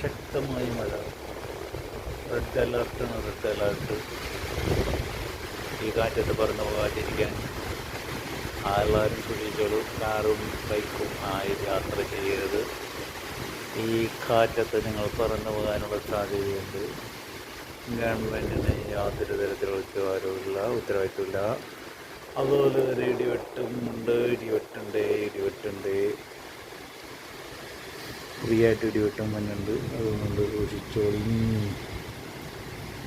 അതിശക്തമായ മഴ. റെഡ് അലേർട്ടാണ്, റെഡ് അലേർട്ട്. ഈ കാറ്റത്ത് പറന്ന് പോകാതിരിക്കാൻ എല്ലാവരും സൂക്ഷിച്ചോളൂ. കാറും ബൈക്കും ആയി യാത്ര ചെയ്യരുത്. ഈ കാറ്റത്ത് നിങ്ങൾ പറന്നു പോകാനുള്ള സാധ്യതയുണ്ട്. ഗവൺമെൻറ്റിന് യാതൊരു തരത്തിലുള്ള ഉത്തരവാദിത്വമില്ല. അതുപോലെ തന്നെ ഇടിവെട്ടുണ്ട്. ഫ്രീ ആയിട്ട് ഇടിവെട്ടും മഞ്ഞുണ്ട്. അതുകൊണ്ട് സൂക്ഷിച്ചോളി.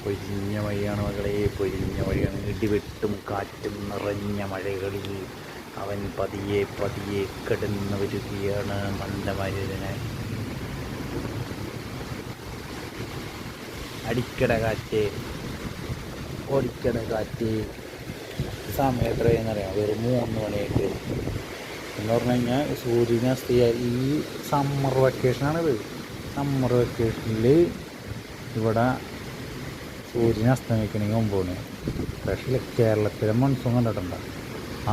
പൊരിഞ്ഞ മഴയാണ് മകളെ, പൊരിഞ്ഞ മഴയാണ്. ഇടിവെട്ടും കാറ്റും നിറഞ്ഞ മഴകളിൽ അവൻ പതിയെ കടന്നു വരികയാണ് മന്ദമാരുതനെ. അടിക്കട കാറ്റ്, ഓടിക്കട കാറ്റ്. സമയം എത്രയെന്നറിയാം? വെറും 3 മണിയായിട്ട്. എന്ന് പറഞ്ഞു കഴിഞ്ഞാൽ സൂര്യനാസ്തിയ ഈ സമ്മർ വെക്കേഷനാണിത്. സമ്മർ വെക്കേഷനിൽ ഇവിടെ സൂര്യൻ അസ്തമിക്കണമെങ്കിൽ 9 മണി. പക്ഷേ കേരളത്തിലെ മൺസൂൺ കണ്ടിട്ടുണ്ട്.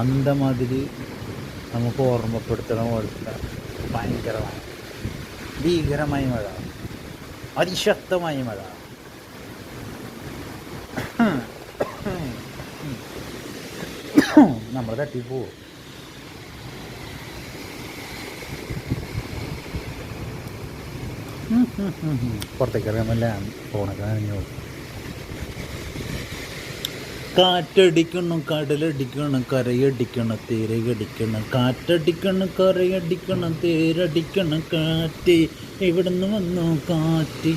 അന്തമാതിരി നമുക്ക് ഓർമ്മപ്പെടുത്തണ പോലത്തെ ഭീകരമായ മഴ, അതിശക്തമായ മഴ. നമ്മൾ തട്ടിപ്പോവും. പുറത്തേക്ക് ഇറങ്ങുന്നില്ല, ഫോണൊക്കെ നനഞ്ഞു. കാറ്റടിക്കണം, കടലടിക്കണം, കരയടിക്കണം, തേരയടിക്കണം. കാറ്റടിക്കണം, കരയടിക്കണം, തേരടിക്കണം. കാറ്റ് എവിടുന്ന് വന്നു കാറ്റ്?